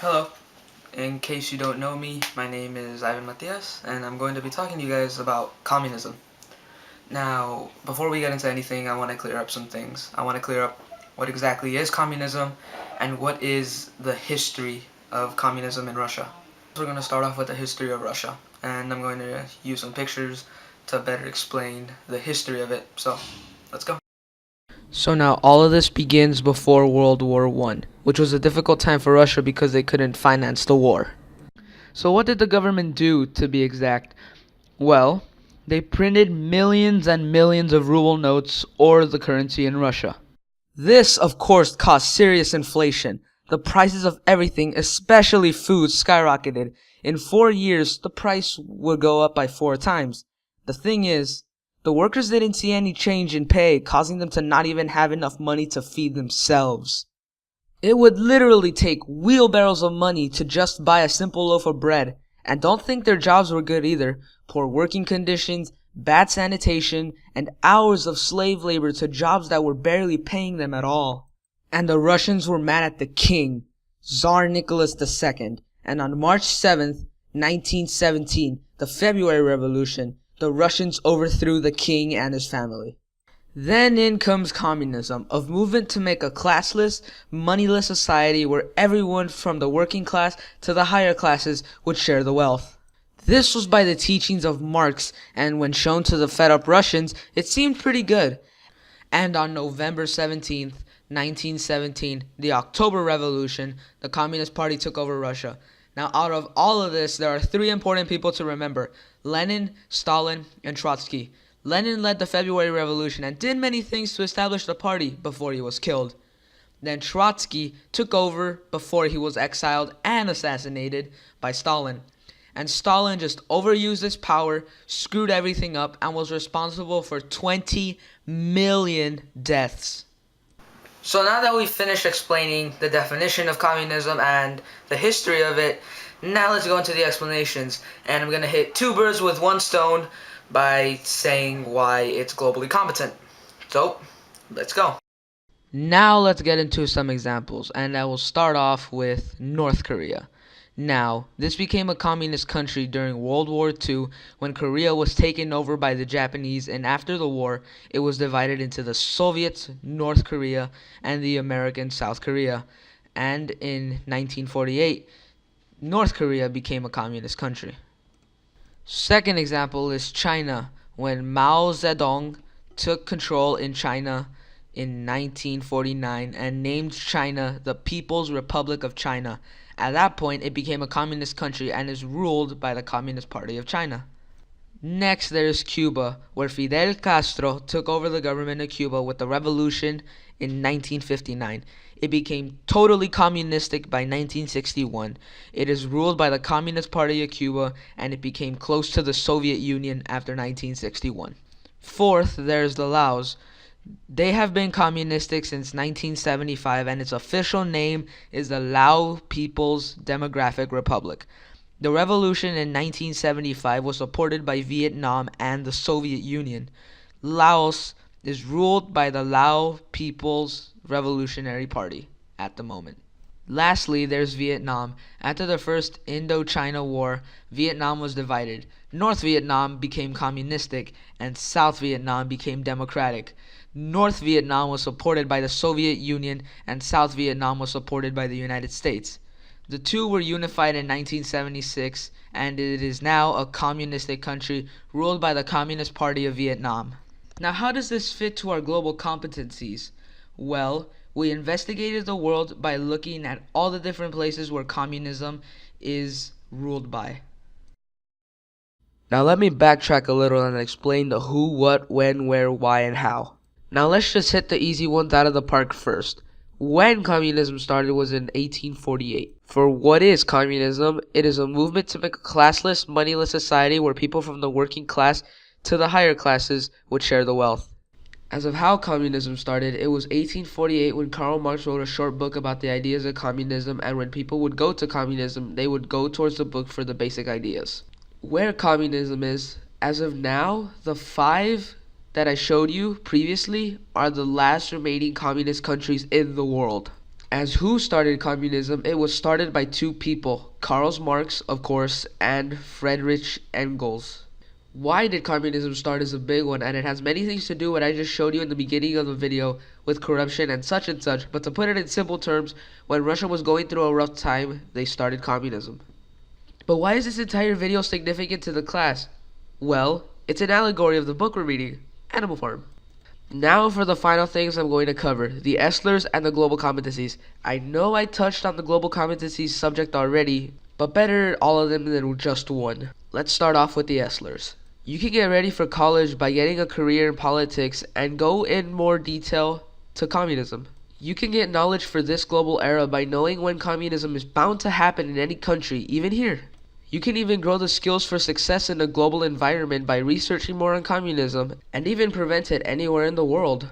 Hello. In case you don't know me, my name is Ivan Matias, and I'm going to be talking to you guys about communism. Now, before we get into anything, I want to clear up some things. I want to clear up what exactly is communism and what is the history of communism in Russia. We're going to start off with the history of Russia, and I'm going to use some pictures to better explain the history of it. So, let's go. So now all of this begins before World War I, which was a difficult time for Russia because they couldn't finance the war. So what did the government do, to be exact? Well, they printed millions and millions of ruble notes, or the currency in Russia. This, of course, caused serious inflation. The prices of everything, especially food, skyrocketed. In 4 years, the price would go up by 4 times. The thing is, the workers didn't see any change in pay, causing them to not even have enough money to feed themselves. It would literally take wheelbarrows of money to just buy a simple loaf of bread. And don't think their jobs were good either. Poor working conditions, bad sanitation, and hours of slave labor to jobs that were barely paying them at all. And the Russians were mad at the king, Tsar Nicholas II. And on March 7th, 1917, the February Revolution, the Russians overthrew the king and his family. Then in comes communism, a movement to make a classless, moneyless society where everyone from the working class to the higher classes would share the wealth. This was by the teachings of Marx, and when shown to the fed-up Russians, it seemed pretty good. And on November 17th, 1917, the October Revolution, the Communist Party took over Russia. Now, out of all of this, there are 3 important people to remember: Lenin, Stalin, and Trotsky. Lenin led the February Revolution and did many things to establish the party before he was killed. Then Trotsky took over before he was exiled and assassinated by Stalin. And Stalin just overused his power, screwed everything up, and was responsible for 20 million deaths. So now that we've finished explaining the definition of communism and the history of it, now let's go into the explanations. And I'm going to hit 2 birds with 1 stone by saying why it's globally competent. So, let's go. Now let's get into some examples, and I will start off with North Korea. Now, this became a communist country during World War II when Korea was taken over by the Japanese, and after the war, it was divided into the Soviet North Korea and the American South Korea. And in 1948, North Korea became a communist country. Second example is China, when Mao Zedong took control in China in 1949 and named China the People's Republic of China. At that point, it became a communist country and is ruled by the Communist Party of China. Next, there is Cuba, where Fidel Castro took over the government of Cuba with the revolution in 1959. It became totally communistic by 1961. It is ruled by the Communist Party of Cuba, and it became close to the Soviet Union after 1961. Fourth, there's the Laos. They have been communistic since 1975, and its official name is the Lao People's Democratic Republic. The revolution in 1975 was supported by Vietnam and the Soviet Union. Laos is ruled by the Lao People's Revolutionary Party at the moment. Lastly, there's Vietnam. After the First Indochina War, Vietnam was divided. North Vietnam became communistic, and South Vietnam became democratic. North Vietnam was supported by the Soviet Union, and South Vietnam was supported by the United States. The two were unified in 1976, and it is now a communistic country ruled by the Communist Party of Vietnam. Now, how does this fit to our global competencies? Well, we investigated the world by looking at all the different places where communism is ruled by. Now let me backtrack a little and explain the who, what, when, where, why, and how. Now let's just hit the easy ones out of the park first. When communism started was in 1848. For what is communism? It is a movement to make a classless, moneyless society where people from the working class to the higher classes would share the wealth. As of how communism started, it was 1848 when Karl Marx wrote a short book about the ideas of communism, and when people would go to communism, they would go towards the book for the basic ideas. Where communism is, as of now, the 5 that I showed you previously are the last remaining communist countries in the world. As who started communism, it was started by two people, Karl Marx, of course, and Friedrich Engels. Why did communism start is a big one, and it has many things to do with what I just showed you in the beginning of the video with corruption and such, but to put it in simple terms, when Russia was going through a rough time, they started communism. But why is this entire video significant to the class? Well, it's an allegory of the book we're reading, Animal Farm. Now for the final things I'm going to cover, the Esslers and the global competencies. I know I touched on the global competencies subject already, but better all of them than just one. Let's start off with the Esslers. You can get ready for college by getting a career in politics and go in more detail to communism. You can get knowledge for this global era by knowing when communism is bound to happen in any country, even here. You can even grow the skills for success in a global environment by researching more on communism and even prevent it anywhere in the world.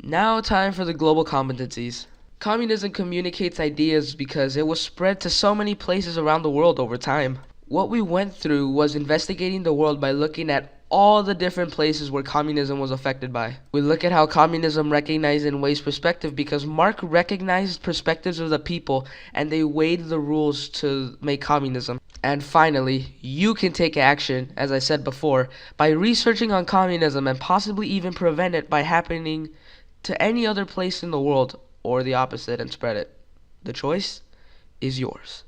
Now time for the global competencies. Communism communicates ideas because it was spread to so many places around the world over time. What we went through was investigating the world by looking at all the different places where communism was affected by. We look at how communism recognized and weighs perspective because Marx recognized perspectives of the people and they weighed the rules to make communism. And finally, you can take action, as I said before, by researching on communism and possibly even prevent it by happening to any other place in the world or the opposite and spread it. The choice is yours.